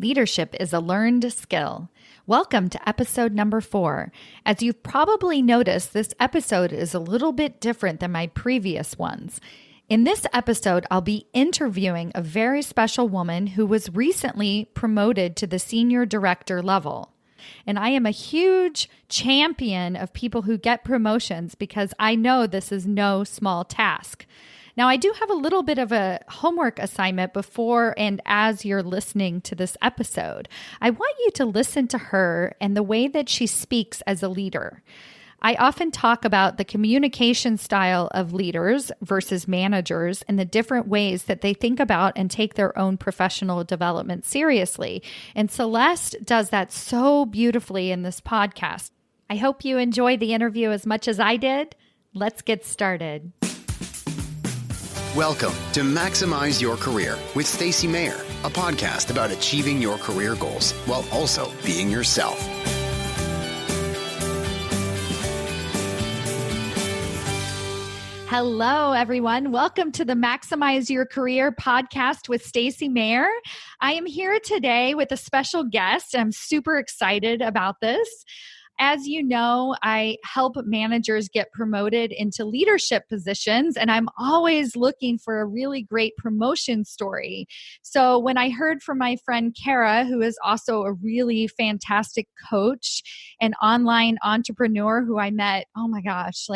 Leadership is a learned skill. Welcome to episode number 4. As you've probably noticed, this episode is a little bit different than my previous ones. In this episode, I'll be interviewing a very special woman who was recently promoted to the senior director level. And I am a huge champion of people who get promotions because I know this is no small task. Now, I do have a little bit of a homework assignment before and as you're listening to this episode. I want you to listen to her and the way that she speaks as a leader. I often talk about the communication style of leaders versus managers and the different ways that they think about and take their own professional development seriously. And Celeste does that so beautifully in this podcast. I hope you enjoy the interview as much as I did. Let's get started. Welcome to Maximize Your Career with Stacy Mayer, a podcast about achieving your career goals while also being yourself. Hello, everyone. Welcome to the Maximize Your Career podcast with Stacy Mayer. I am here today with a special guest. I'm super excited about this. As you know, I help managers get promoted into leadership positions, and I'm always looking for a really great promotion story. So when I heard from my friend Kara, who is also a really fantastic coach and online entrepreneur who I met, oh my gosh,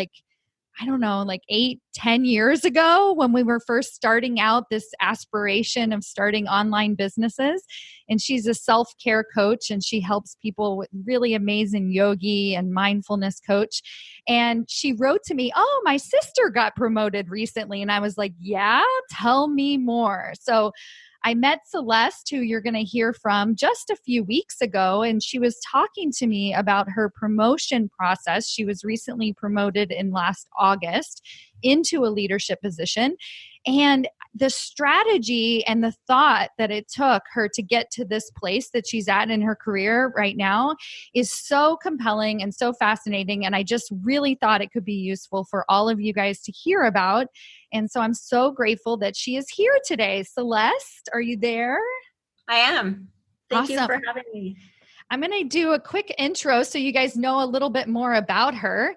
I don't know, 8-10 years ago when we were first starting out this aspiration of starting online businesses. And she's a self-care coach and she helps people with really amazing yogi and mindfulness coach. And she wrote to me, "Oh, my sister got promoted recently." And I was like, "Yeah, tell me more." So I met Celeste, who you're going to hear from just a few weeks ago, and she was talking to me about her promotion process. She was recently promoted in last August into a leadership position. And the strategy and the thought that it took her to get to this place that she's at in her career right now is so compelling and so fascinating. And I just really thought it could be useful for all of you guys to hear about. And so I'm so grateful that she is here today. Celeste, are you there? I am. Thank you Awesome. for having me. I'm going to do a quick intro so you guys know a little bit more about her.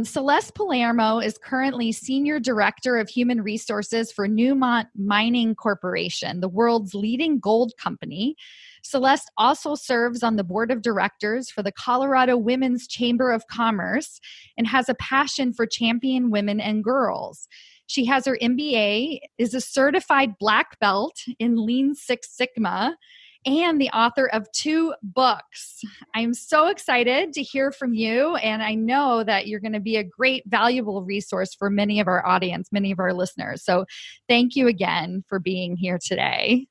Celeste Palermo is currently Senior Director of Human Resources for Newmont Mining Corporation, the world's leading gold company. Celeste also serves on the board of directors for the Colorado Women's Chamber of Commerce and has a passion for championing women and girls. She has her MBA, is a certified black belt in Lean Six Sigma, and the author of 2 books. I'm so excited to hear from you, and I know that you're going to be a great, valuable resource for many of our audience, many of our listeners. So thank you again for being here today.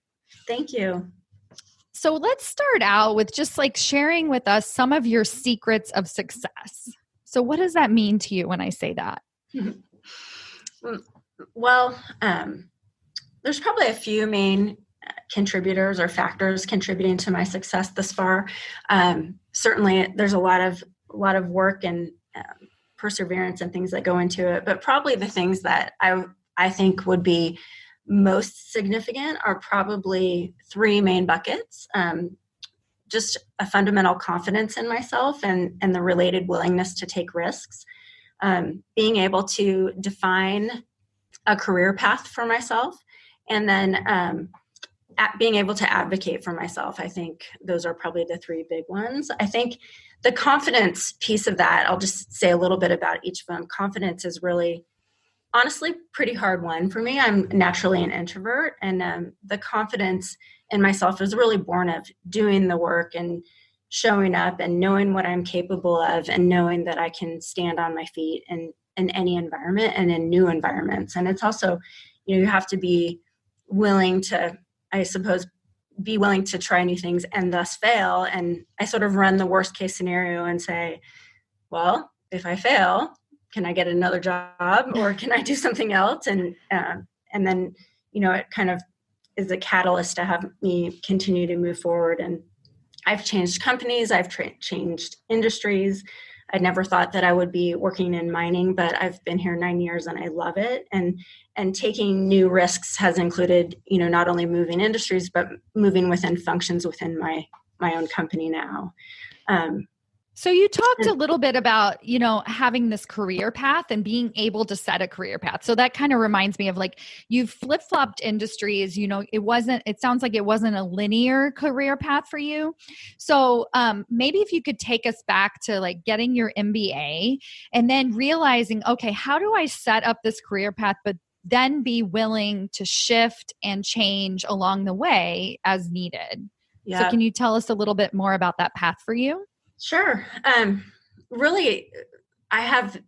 Thank you. So let's start out with just sharing with us some of your secrets of success. So what does that mean to you when I say that? Well, there's probably a few main contributors or factors contributing to my success thus far. Certainly, there's a lot of work and perseverance and things that go into it. But probably the things that I think would be most significant are probably 3 main buckets. Just a fundamental confidence in myself and the related willingness to take risks. Being able to define a career path for myself, and then being able to advocate for myself. I think those are probably the 3 big ones. I think the confidence piece of that, I'll just say a little bit about each of them. Confidence is really, honestly, pretty hard one for me. I'm naturally an introvert, and the confidence in myself is really born of doing the work and showing up and knowing what I'm capable of and knowing that I can stand on my feet in any environment and in new environments. And it's also, you have to be willing to, I suppose, be willing to try new things and thus fail. And I sort of run the worst case scenario and say, well, if I fail, can I get another job or can I do something else? And then, it kind of is a catalyst to have me continue to move forward. And I've changed companies, I've changed industries, I never thought that I would be working in mining, but I've been here 9 years and I love it. And taking new risks has included, not only moving industries, but moving within functions within my own company now. So you talked a little bit about, having this career path and being able to set a career path. So that kind of reminds me of like, you've flip-flopped industries, it sounds like it wasn't a linear career path for you. So maybe if you could take us back to like getting your MBA and then realizing, okay, how do I set up this career path, but then be willing to shift and change along the way as needed. Yeah. So can you tell us a little bit more about that path for you? Sure. Really, I have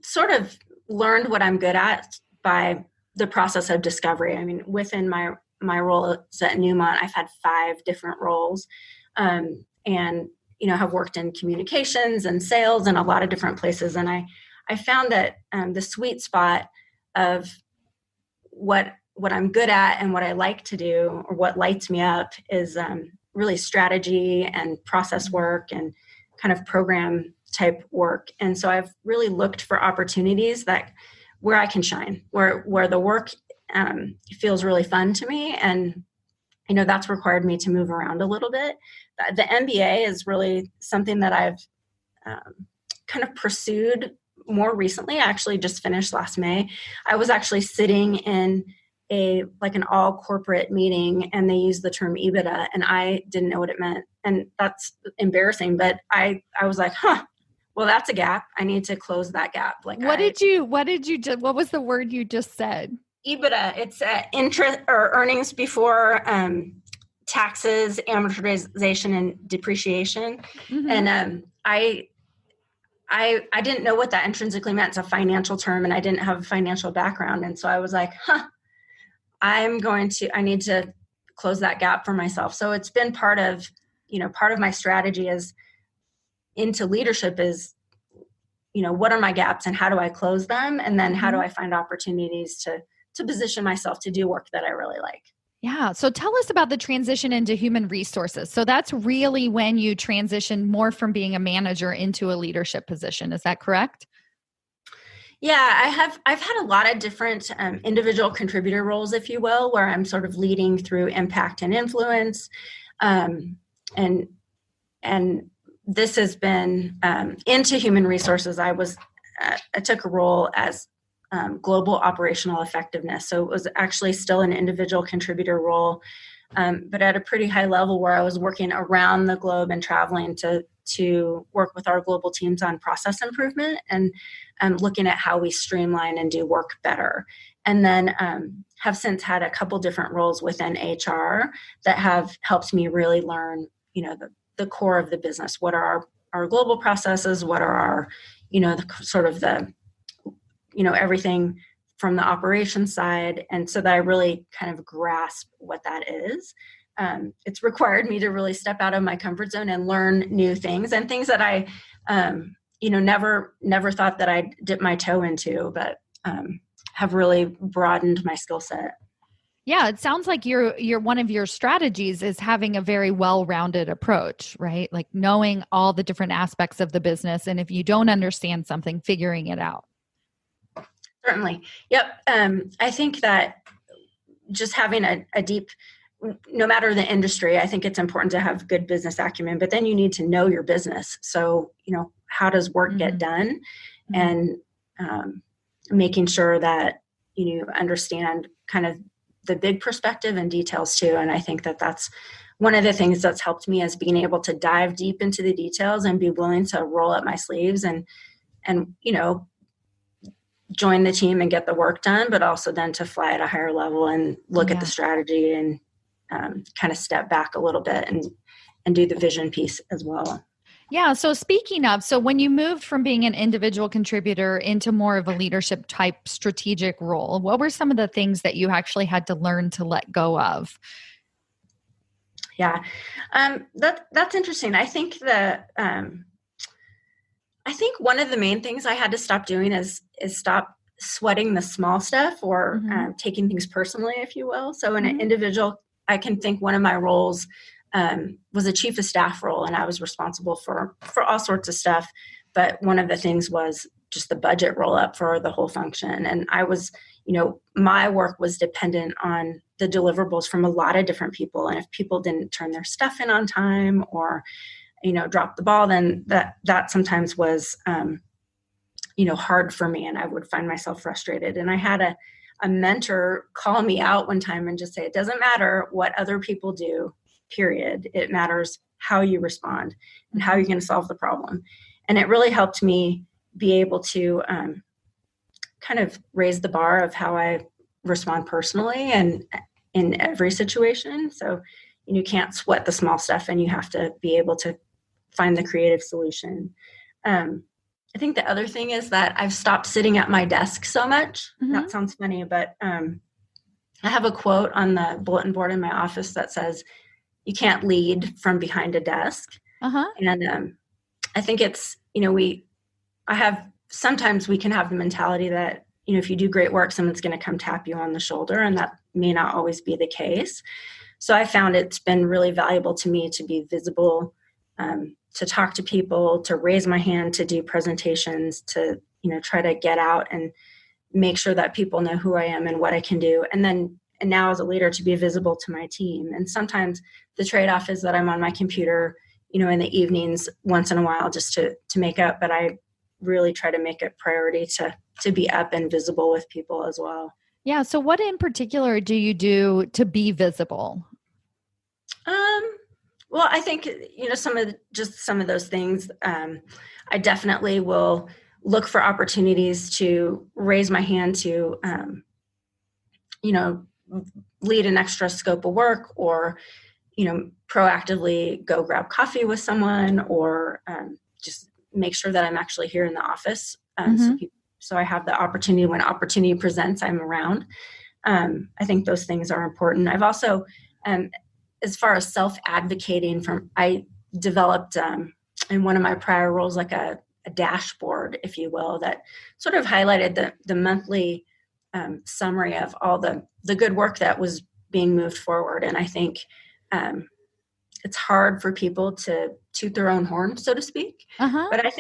sort of learned what I'm good at by the process of discovery. I mean, within my role at Newmont, I've had 5 different roles, and have worked in communications and sales in a lot of different places. And I found that the sweet spot of what I'm good at and what I like to do, or what lights me up, is really strategy and process work and kind of program type work. And so I've really looked for opportunities where I can shine, where the work feels really fun to me. And, that's required me to move around a little bit. The MBA is really something that I've kind of pursued more recently. I actually just finished last May. I was actually sitting in an all corporate meeting, and they used the term EBITDA, and I didn't know what it meant. And that's embarrassing, but I was like, well, that's a gap. I need to close that gap. What was the word you just said? EBITDA. It's interest or earnings before taxes, amortization, and depreciation. Mm-hmm. And I didn't know what that intrinsically meant. It's a financial term, and I didn't have a financial background. And so I was like, I need to close that gap for myself. So it's been part of my strategy is into leadership is, what are my gaps and how do I close them? And then how do I find opportunities to position myself to do work that I really like? Yeah. So tell us about the transition into human resources. So that's really when you transition more from being a manager into a leadership position. Is that correct? Yeah, I've had a lot of different individual contributor roles, if you will, where I'm sort of leading through impact and influence. And this has been into human resources. I took a role as global operational effectiveness. So it was actually still an individual contributor role, but at a pretty high level, where I was working around the globe and traveling to work with our global teams on process improvement and looking at how we streamline and do work better. And then have since had a couple different roles within HR that have helped me really learn, the core of the business. What are our global processes? What are our, everything from the operations side. And so that I really kind of grasp what that is. It's required me to really step out of my comfort zone and learn new things, and things that I, never thought that I'd dip my toe into, but have really broadened my skill set. Yeah, it sounds like you're one of your strategies is having a very well-rounded approach, right? Like knowing all the different aspects of the business, and if you don't understand something, figuring it out. Certainly. Yep. I think that just having a deep, no matter the industry, I think it's important to have good business acumen, but then you need to know your business. So, how does work get done? And making sure that you understand kind of the big perspective and details too. And I think that that's one of the things that's helped me, is being able to dive deep into the details and be willing to roll up my sleeves and join the team and get the work done, but also then to fly at a higher level and look at the strategy and kind of step back a little bit and do the vision piece as well. Yeah. So speaking of, when you moved from being an individual contributor into more of a leadership type strategic role, what were some of the things that you actually had to learn to let go of? Yeah. That's interesting. I think one of the main things I had to stop doing is stop sweating the small stuff or taking things personally, if you will. So in an individual, I can think one of my roles was a chief of staff role, and I was responsible for all sorts of stuff. But one of the things was just the budget roll up for the whole function. And I was, my work was dependent on the deliverables from a lot of different people. And if people didn't turn their stuff in on time or, drop the ball, then that sometimes was, hard for me. And I would find myself frustrated. And I had a mentor call me out one time and just say, it doesn't matter what other people do, period. It matters how you respond and how you're going to solve the problem. And it really helped me be able to kind of raise the bar of how I respond personally and in every situation. So you can't sweat the small stuff and you have to be able to find the creative solution. I think the other thing is that I've stopped sitting at my desk so much. Mm-hmm. That sounds funny, but I have a quote on the bulletin board in my office that says, you can't lead from behind a desk. Uh-huh. And I think it's, sometimes we can have the mentality that, if you do great work, someone's going to come tap you on the shoulder, and that may not always be the case. So I found it's been really valuable to me to be visible, to talk to people, to raise my hand, to do presentations, to, try to get out and make sure that people know who I am and what I can do. And now as a leader, to be visible to my team. And sometimes the trade-off is that I'm on my computer, in the evenings once in a while just to make up, but I really try to make it priority to be up and visible with people as well. Yeah. So what in particular do you do to be visible? Well, I think, some of those things, I definitely will look for opportunities to raise my hand to, lead an extra scope of work or, proactively go grab coffee with someone or just make sure that I'm actually here in the office. So I have the opportunity when opportunity presents, I'm around. I think those things are important. I've also, as far as self-advocating, I developed in one of my prior roles, like a dashboard, if you will, that sort of highlighted the monthly summary of all the good work that was being moved forward. And I think it's hard for people to toot their own horn, so to speak. Uh-huh. But I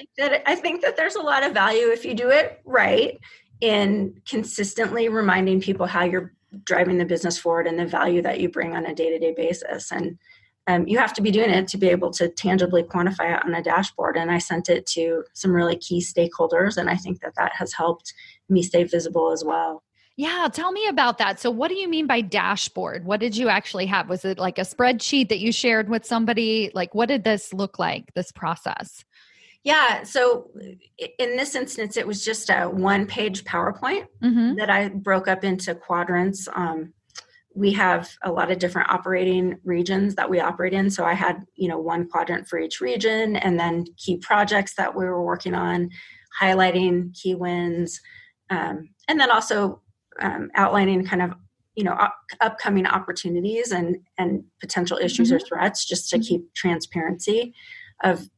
think that there's a lot of value if you do it right in consistently reminding people how you're driving the business forward and the value that you bring on a day-to-day basis. And you have to be doing it to be able to tangibly quantify it on a dashboard. And I sent it to some really key stakeholders. And I think that has helped me stay visible as well. Yeah. Tell me about that. So what do you mean by dashboard? What did you actually have? Was it like a spreadsheet that you shared with somebody? Like, what did this look like, this process? Yeah. So in this instance, it was just a one-page PowerPoint that I broke up into quadrants. We have a lot of different operating regions that we operate in. So I had, one quadrant for each region, and then key projects that we were working on, highlighting key wins, and then also outlining kind of, upcoming opportunities and potential issues or threats, just to keep transparency of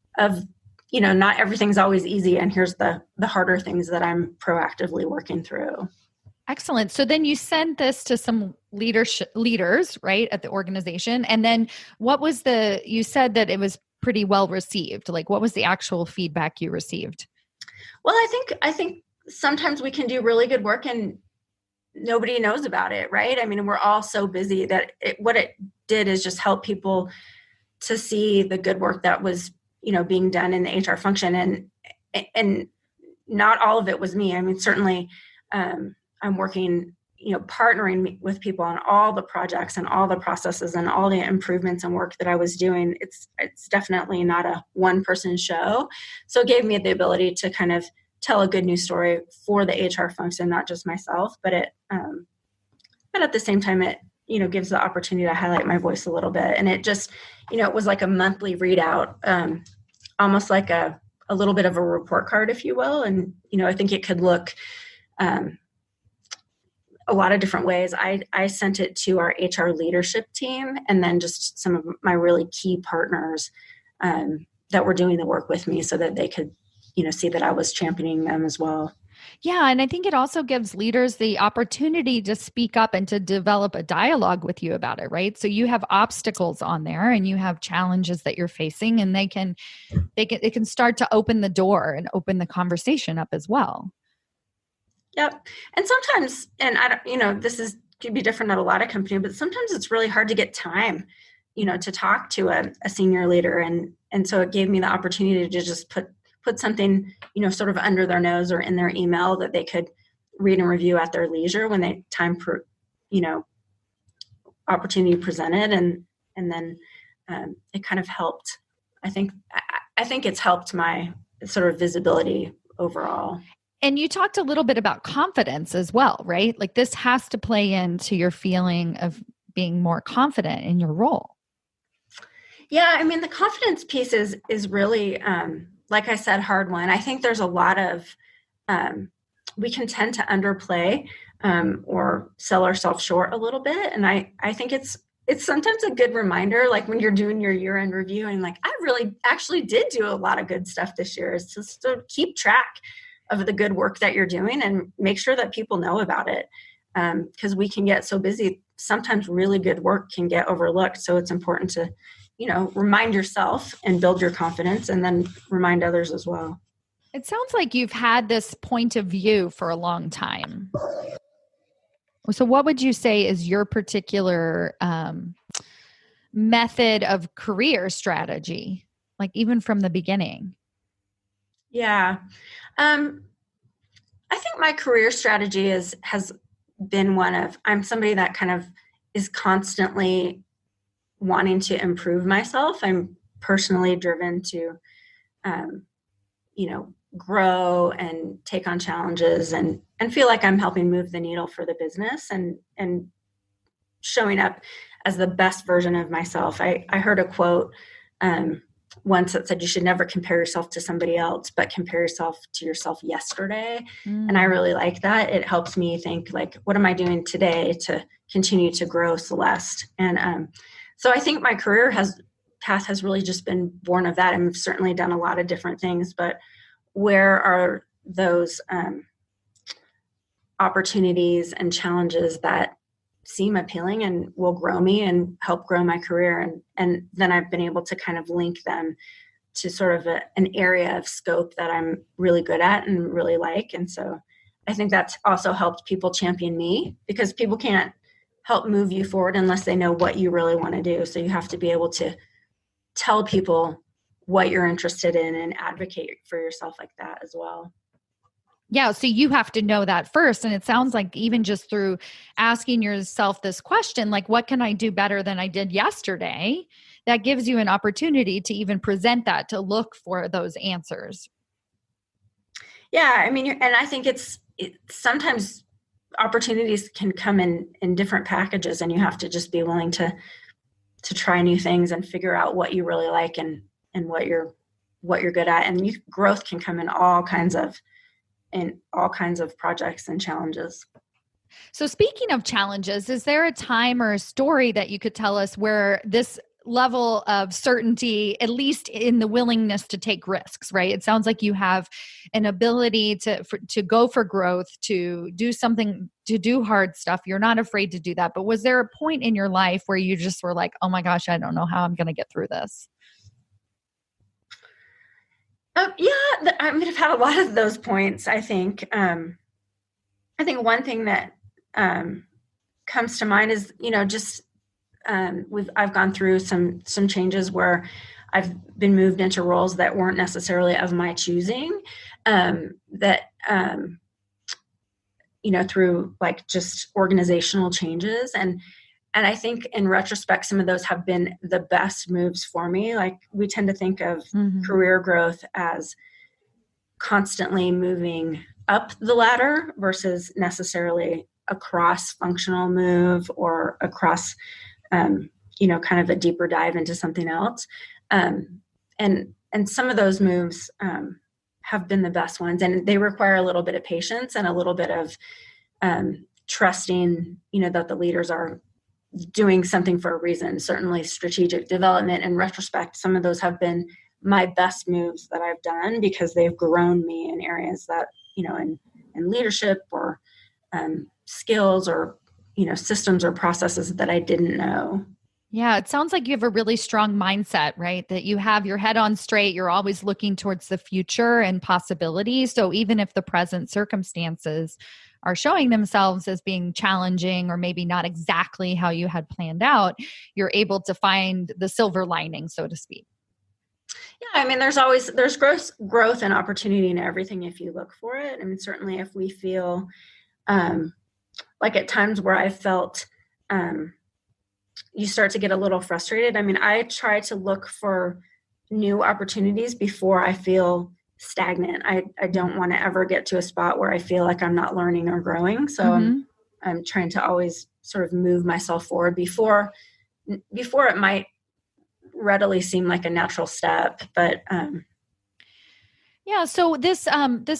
not everything's always easy. And here's the harder things that I'm proactively working through. Excellent. So then you sent this to some leaders, right, at the organization. And then you said that it was pretty well received. Like, what was the actual feedback you received? Well, I think sometimes we can do really good work and nobody knows about it, right? I mean, we're all so busy that what it did is just help people to see the good work that was, being done in the HR function. And not all of it was me. I mean, certainly I'm working, partnering with people on all the projects and all the processes and all the improvements and work that I was doing. It's definitely not a one-person show. So it gave me the ability to kind of tell a good news story for the HR function, not just myself, but at the same time, it, gives the opportunity to highlight my voice a little bit. And it just, it was like a monthly readout, almost like a little bit of a report card, if you will. And, I think it could look a lot of different ways. I sent it to our HR leadership team, and then just some of my really key partners that were doing the work with me, so that they could, see that I was championing them as well. Yeah. And I think it also gives leaders the opportunity to speak up and to develop a dialogue with you about it, right? So you have obstacles on there and you have challenges that you're facing, and it can start to open the door and open the conversation up as well. Yep. And sometimes, and I don't, could be different at a lot of companies, but sometimes it's really hard to get time, to talk to a senior leader. And so it gave me the opportunity to just put something, sort of under their nose or in their email that they could read and review at their leisure when opportunity presented. And then it kind of helped. I think it's helped my sort of visibility overall. And you talked a little bit about confidence as well, right? Like this has to play into your feeling of being more confident in your role. Yeah, I mean, the confidence piece is really, like I said, hard one. I think there's a lot of, we can tend to underplay or sell ourselves short a little bit. And I think it's sometimes a good reminder, like when you're doing your year-end review and like, I really actually did do a lot of good stuff this year, is just to keep track of the good work that you're doing and make sure that people know about it. Because we can get so busy, sometimes really good work can get overlooked. So it's important to, remind yourself and build your confidence and then remind others as well. It sounds like you've had this point of view for a long time. So what would you say is your particular method of career strategy, like even from the beginning? Yeah. I think my career strategy has been one of, I'm somebody that kind of is constantly wanting to improve myself. I'm personally driven to, grow and take on challenges and feel like I'm helping move the needle for the business and showing up as the best version of myself. I heard a quote once that said, you should never compare yourself to somebody else, but compare yourself to yourself yesterday. And I really like that. It helps me think like, what am I doing today to continue to grow Celeste? And so I think my career path has really just been born of that. I've certainly done a lot of different things, but where are those opportunities and challenges that seem appealing and will grow me and help grow my career? And then I've been able to kind of link them to sort of an area of scope that I'm really good at and really like. And so I think that's also helped people champion me, because people can't help move you forward unless they know what you really want to do. So you have to be able to tell people what you're interested in and advocate for yourself like that as well. Yeah. So you have to know that first. And it sounds like even just through asking yourself this question, like, what can I do better than I did yesterday? That gives you an opportunity to even present that, to look for those answers. Yeah. I mean, and I think it's sometimes opportunities can come in different packages, and you have to just be willing to try new things and figure out what you really like and what you're good at. And growth can come in all kinds of projects and challenges. So speaking of challenges, is there a time or a story that you could tell us where this level of certainty, at least in the willingness to take risks, right? It sounds like you have an ability to go for growth, to do something, to do hard stuff. You're not afraid to do that. But was there a point in your life where you just were like, oh my gosh, I don't know how I'm going to get through this? Yeah, I mean, I've had a lot of those points. I think one thing that comes to mind is, just I've gone through some changes where I've been moved into roles that weren't necessarily of my choosing, through like just organizational changes. And I think in retrospect, some of those have been the best moves for me. Like we tend to think of career growth as constantly moving up the ladder versus necessarily a cross-functional move or across, kind of a deeper dive into something else. And some of those moves have been the best ones, and they require a little bit of patience and a little bit of trusting, that the leaders are doing something for a reason. Certainly strategic development, in retrospect, some of those have been my best moves that I've done because they've grown me in areas that, in in leadership or skills or, systems or processes that I didn't know. Yeah, it sounds like you have a really strong mindset, right? That you have your head on straight. You're always looking towards the future and possibilities. So even if the present circumstances are showing themselves as being challenging or maybe not exactly how you had planned out, you're able to find the silver lining, so to speak. Yeah, I mean, there's growth and opportunity in everything if you look for it. I mean, certainly if we feel like at times where I felt you start to get a little frustrated. I mean, I try to look for new opportunities before I feel stagnant. I don't want to ever get to a spot where I feel like I'm not learning or growing. So I'm trying to always sort of move myself forward before it might readily seem like a natural step. But yeah. So this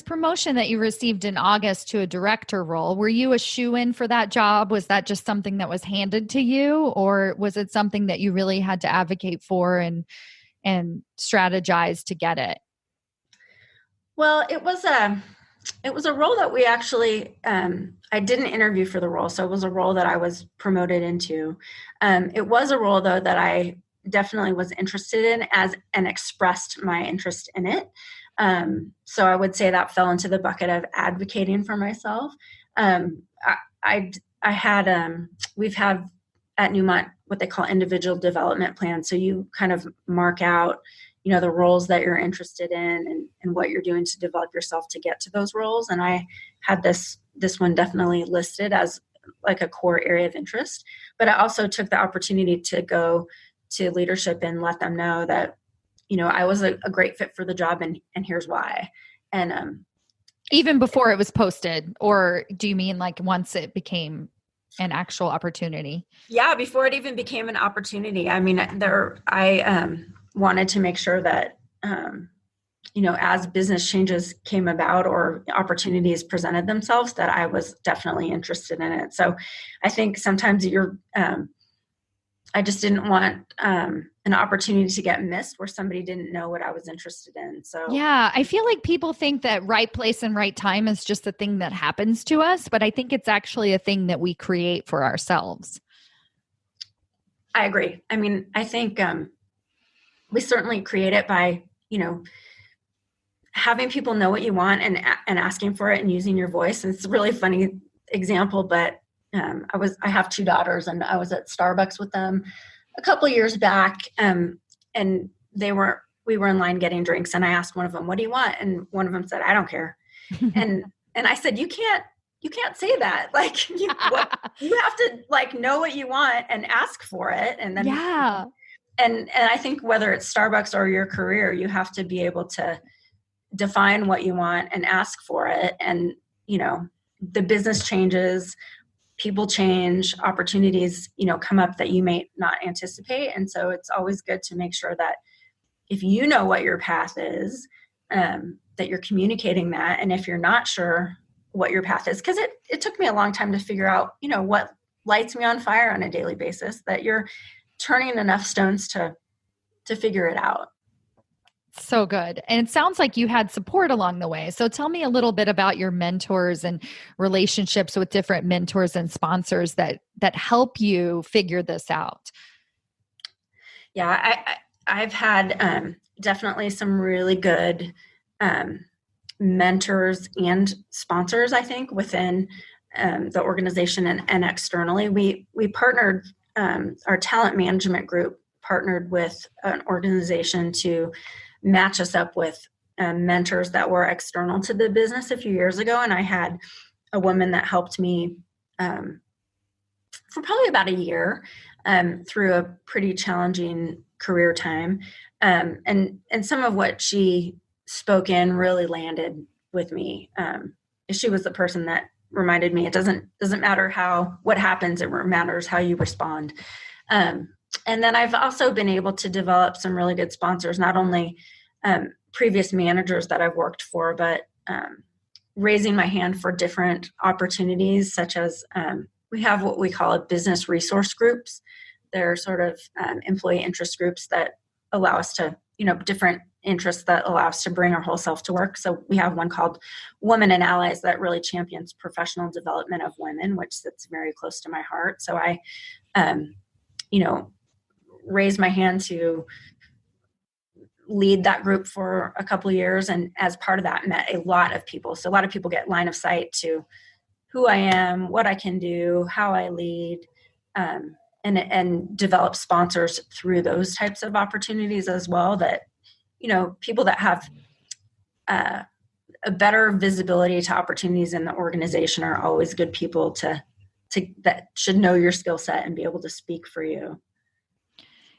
promotion that you received in August to a director role, were you a shoo-in for that job? Was that just something that was handed to you, or was it something that you really had to advocate for and strategize to get it? Well, it was a role that we actually I didn't interview for the role, so it was a role that I was promoted into. It was a role though that I definitely was interested in and expressed my interest in it. So I would say that fell into the bucket of advocating for myself. I had we've had at Newmont what they call individual development plans. So you kind of mark out, the roles that you're interested in and what you're doing to develop yourself to get to those roles. And I had this one definitely listed as like a core area of interest. But I also took the opportunity to go to leadership and let them know that, I was a great fit for the job and here's why. And even before it was posted, or do you mean like once it became an actual opportunity? Yeah, before it even became an opportunity. I mean, I wanted to make sure that, as business changes came about or opportunities presented themselves, that I was definitely interested in it. So I think sometimes I just didn't want an opportunity to get missed where somebody didn't know what I was interested in. So yeah, I feel like people think that right place and right time is just a thing that happens to us, but I think it's actually a thing that we create for ourselves. I agree. I mean, I think we certainly create it by, having people know what you want and asking for it and using your voice. And it's a really funny example, but I have two daughters and I was at Starbucks with them a couple of years back. And we were in line getting drinks and I asked one of them, "What do you want?" And one of them said, "I don't care." and I said, you can't say that. Like you have to like know what you want and ask for it. And then, yeah. And I think whether it's Starbucks or your career, you have to be able to define what you want and ask for it. And, the business changes, people change, opportunities, come up that you may not anticipate. And so it's always good to make sure that if you know what your path is, that you're communicating that. And if you're not sure what your path is, because it took me a long time to figure out, what lights me on fire on a daily basis, that you're turning enough stones to figure it out. So good. And it sounds like you had support along the way. So tell me a little bit about your mentors and relationships with different mentors and sponsors that help you figure this out. Yeah, I've had definitely some really good mentors and sponsors, I think, within the organization and externally. We partnered, our talent management group partnered with an organization to match us up with mentors that were external to the business a few years ago. And I had a woman that helped me for probably about a year through a pretty challenging career time. And some of what she spoke in really landed with me. She was the person that reminded me it doesn't matter what happens, it matters how you respond. And then I've also been able to develop some really good sponsors, not only previous managers that I've worked for, but raising my hand for different opportunities, such as we have what we call business resource groups. They're sort of employee interest groups that allow us to, different interests that allow us to bring our whole self to work. So we have one called Women and Allies that really champions professional development of women, which sits very close to my heart. So I, raised my hand to lead that group for a couple of years. And as part of that, met a lot of people. So a lot of people get line of sight to who I am, what I can do, how I lead, and develop sponsors through those types of opportunities as well. That, people that have a better visibility to opportunities in the organization are always good people to that should know your skill set and be able to speak for you.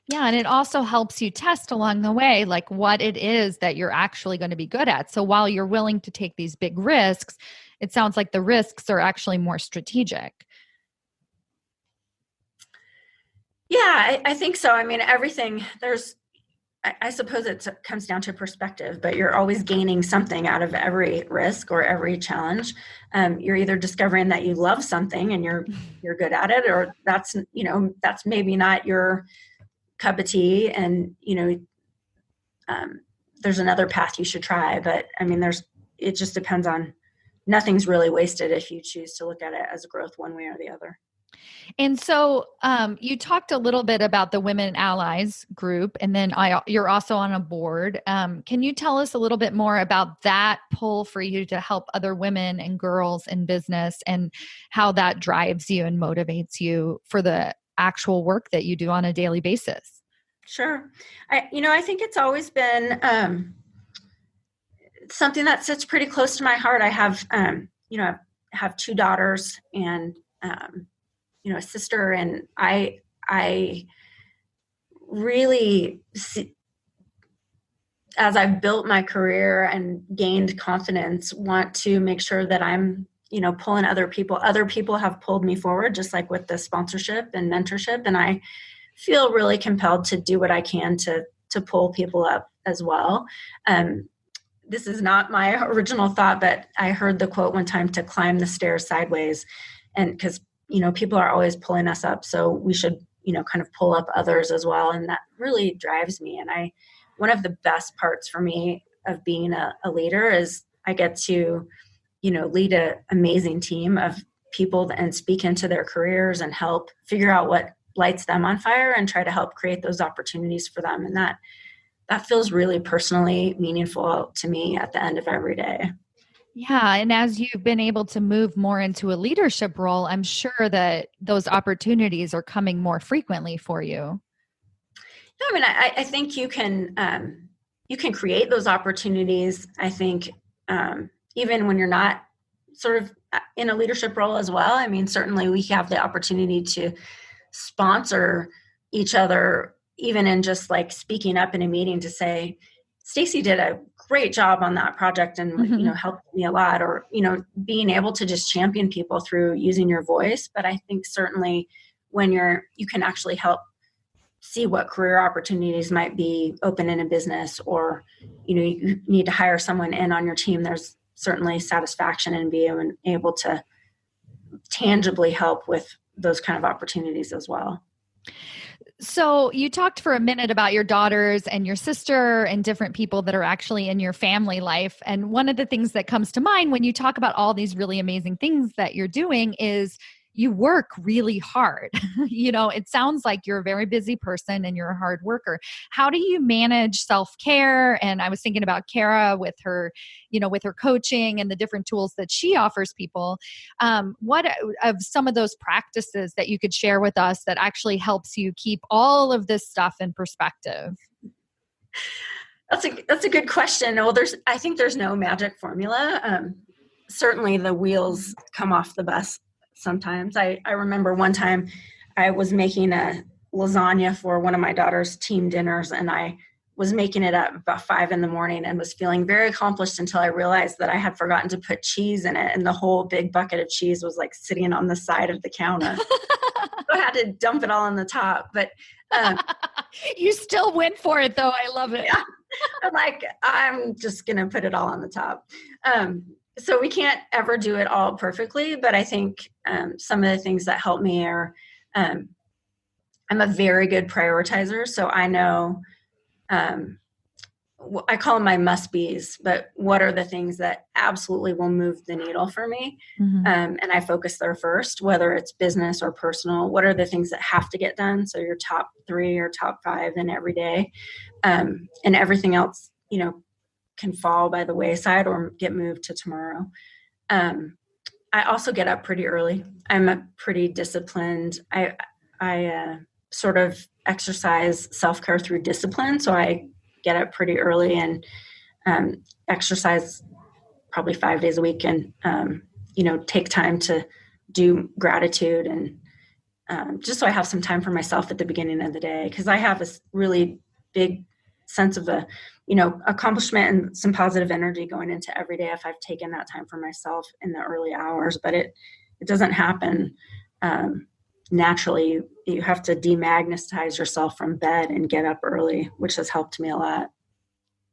Yeah. And it also helps you test along the way, like what it is that you're actually going to be good at. So while you're willing to take these big risks, it sounds like the risks are actually more strategic. Yeah, I think so. I mean, everything I suppose it comes down to perspective, but you're always gaining something out of every risk or every challenge. You're either discovering that you love something and you're good at it, or that's maybe not your cup of tea, and there's another path you should try. But I mean, it just depends on. Nothing's really wasted if you choose to look at it as growth one way or the other. And so you talked a little bit about the Women Allies group, and then you're also on a board. Can you tell us a little bit more about that pull for you to help other women and girls in business, and how that drives you and motivates you for the actual work that you do on a daily basis? Sure. I think it's always been something that sits pretty close to my heart. I have, I have two daughters and, a sister, and I really see, as I've built my career and gained confidence, want to make sure that I'm, pulling other people. Other people have pulled me forward, just like with the sponsorship and mentorship. And I feel really compelled to do what I can to pull people up as well. This is not my original thought, but I heard the quote one time to climb the stairs sideways. And because, people are always pulling us up, so we should, kind of pull up others as well. And that really drives me. And one of the best parts for me of being a leader is I get to, lead an amazing team of people and speak into their careers and help figure out what lights them on fire and try to help create those opportunities for them. And that feels really personally meaningful to me at the end of every day. Yeah. And as you've been able to move more into a leadership role, I'm sure that those opportunities are coming more frequently for you. I mean, I think you can create those opportunities. I think even when you're not sort of in a leadership role as well. I mean, certainly we have the opportunity to sponsor each other, even in just like speaking up in a meeting to say, Stacy did a great job on that project and, helped me a lot, or, being able to just champion people through using your voice. But I think certainly when you can actually help see what career opportunities might be open in a business, or, you need to hire someone in on your team, there's certainly satisfaction in being able to tangibly help with those kind of opportunities as well. So you talked for a minute about your daughters and your sister and different people that are actually in your family life. And one of the things that comes to mind when you talk about all these really amazing things that you're doing is you work really hard. It sounds like you're a very busy person and you're a hard worker. How do you manage self-care? And I was thinking about Kara with her, with her coaching and the different tools that she offers people. What of some of those practices that you could share with us that actually helps you keep all of this stuff in perspective? That's a good question. Well, I think there's no magic formula. Certainly the wheels come off the bus sometimes. I remember one time I was making a lasagna for one of my daughter's team dinners, and I was making it at about 5 a.m. and was feeling very accomplished until I realized that I had forgotten to put cheese in it, and the whole big bucket of cheese was like sitting on the side of the counter. So I had to dump it all on the top. But you still went for it though. I love it. Yeah. I'm just going to put it all on the top. So we can't ever do it all perfectly, but I think some of the things that help me are I'm a very good prioritizer. So I know I call them my must-be's, but what are the things that absolutely will move the needle for me? Mm-hmm. And I focus there first, whether it's business or personal. What are the things that have to get done? So your top 3 or top 5 in every day. And everything else, can fall by the wayside or get moved to tomorrow. I also get up pretty early. I'm a pretty disciplined. I sort of exercise self-care through discipline. So I get up pretty early and exercise probably 5 days a week, and take time to do gratitude, and just so I have some time for myself at the beginning of the day, because I have a really big sense of accomplishment and some positive energy going into every day if I've taken that time for myself in the early hours. But it doesn't happen naturally. You have to demagnetize yourself from bed and get up early, which has helped me a lot.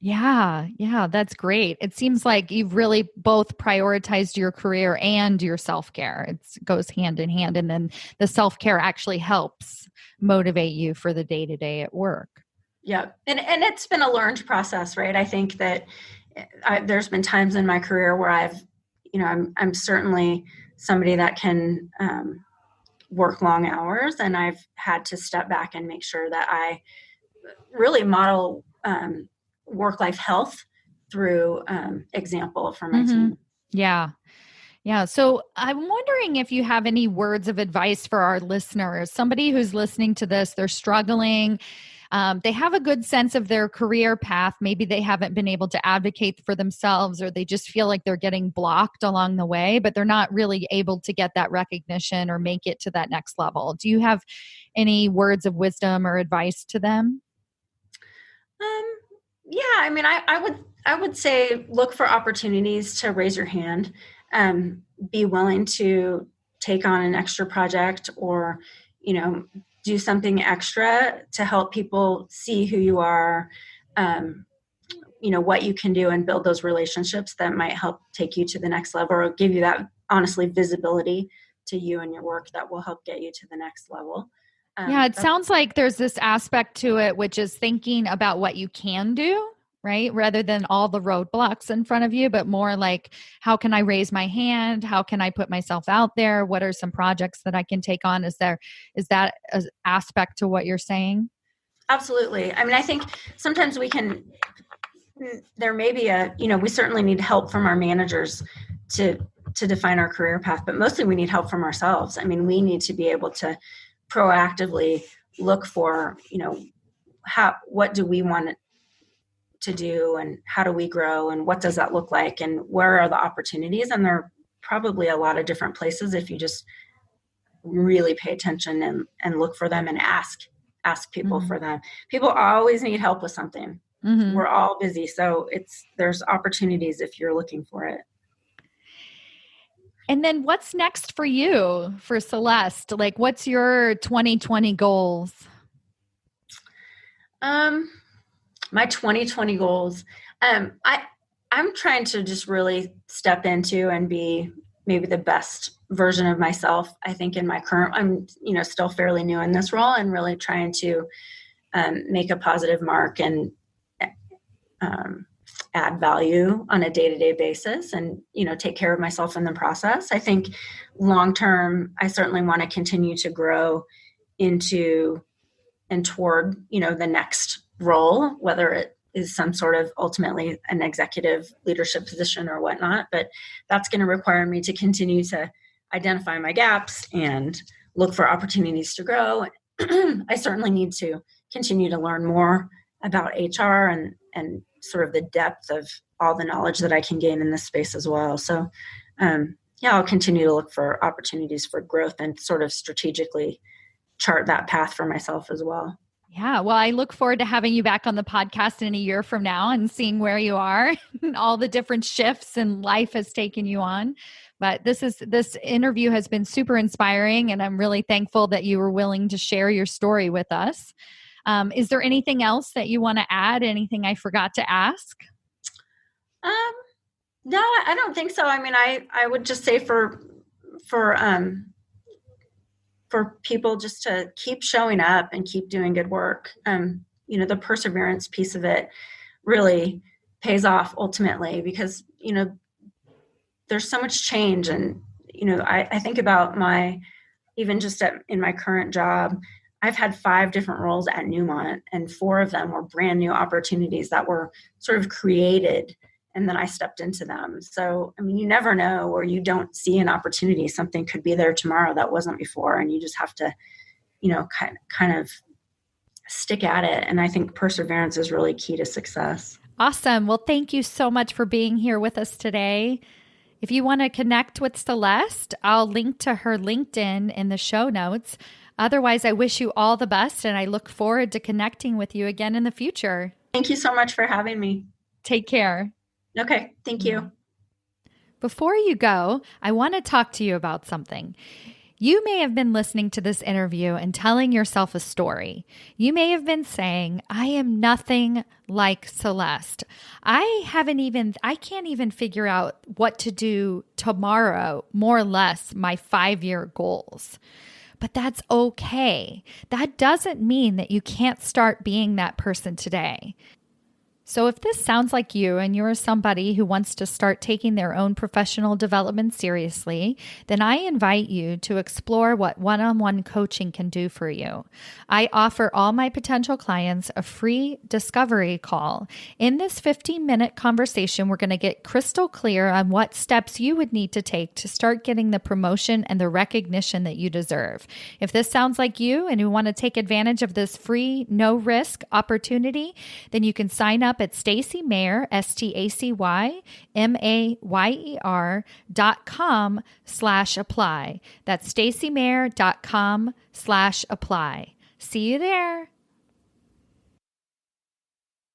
Yeah, that's great. It seems like you've really both prioritized your career and your self-care. It goes hand in hand, and then the self-care actually helps motivate you for the day-to-day at work. Yeah. And it's been a learned process, right? I think that there's been times in my career where I'm certainly somebody that can work long hours, and I've had to step back and make sure that I really model work-life health through example for my team. Yeah. Yeah. So I'm wondering if you have any words of advice for our listeners, somebody who's listening to this, they're struggling. They have a good sense of their career path. Maybe they haven't been able to advocate for themselves, or they just feel like they're getting blocked along the way, but they're not really able to get that recognition or make it to that next level. Do you have any words of wisdom or advice to them? Yeah, I mean, I would say look for opportunities to raise your hand, be willing to take on an extra project, or do something extra to help people see who you are, what you can do, and build those relationships that might help take you to the next level, or give you that, honestly, visibility to you and your work that will help get you to the next level. Yeah, it sounds like there's this aspect to it, which is thinking about what you can do, right? Rather than all the roadblocks in front of you, but more like, how can I raise my hand? How can I put myself out there? What are some projects that I can take on? Is that an aspect to what you're saying? Absolutely. I mean, I think sometimes there may be we certainly need help from our managers to define our career path, but mostly we need help from ourselves. I mean, we need to be able to proactively look for, what do we want to do, and how do we grow, and what does that look like, and where are the opportunities? And there are probably a lot of different places if you just really pay attention and look for them and ask people for them. People always need help with something. We're all busy, so there's opportunities if you're looking for it. And then what's next for you, for Celeste? Like, what's your 2020 goals? My 2020 goals. I'm trying to just really step into and be maybe the best version of myself. I think in my current, I'm, still fairly new in this role, and really trying to make a positive mark and add value on a day-to-day basis, and take care of myself in the process. I think long-term, I certainly want to continue to grow into and toward the next role, whether it is some sort of ultimately an executive leadership position or whatnot. But that's going to require me to continue to identify my gaps and look for opportunities to grow. I certainly need to continue to learn more about HR and sort of the depth of all the knowledge that I can gain in this space as well. So, I'll continue to look for opportunities for growth and sort of strategically chart that path for myself as well. Yeah. Well, I look forward to having you back on the podcast in a year from now and seeing where you are and all the different shifts and life has taken you on. But this interview has been super inspiring, and I'm really thankful that you were willing to share your story with us. Is there anything else that you want to add? Anything I forgot to ask? No, I don't think so. I mean, I would just say for people just to keep showing up and keep doing good work. the perseverance piece of it really pays off ultimately, because, there's so much change. And, I think about even just in my current job, I've had 5 different roles at Newmont, and 4 of them were brand new opportunities that were sort of created, and then I stepped into them. So, you never know, or you don't see an opportunity. Something could be there tomorrow that wasn't before, and you just have to, kind of stick at it. And I think perseverance is really key to success. Awesome. Well, thank you so much for being here with us today. If you want to connect with Celeste, I'll link to her LinkedIn in the show notes. Otherwise, I wish you all the best, and I look forward to connecting with you again in the future. Thank you so much for having me. Take care. Okay. Thank you. Before you go, I want to talk to you about something. You may have been listening to this interview and telling yourself a story. You may have been saying, I am nothing like Celeste. I can't even figure out what to do tomorrow, more or less my 5-year goals. But that's okay. That doesn't mean that you can't start being that person today. So if this sounds like you and you're somebody who wants to start taking their own professional development seriously, then I invite you to explore what one-on-one coaching can do for you. I offer all my potential clients a free discovery call. In this 15-minute conversation, we're going to get crystal clear on what steps you would need to take to start getting the promotion and the recognition that you deserve. If this sounds like you and you want to take advantage of this free, no-risk opportunity, then you can sign up at Stacy Mayer, StacyMayer.com/apply. That's StacyMayer.com/apply. See you there.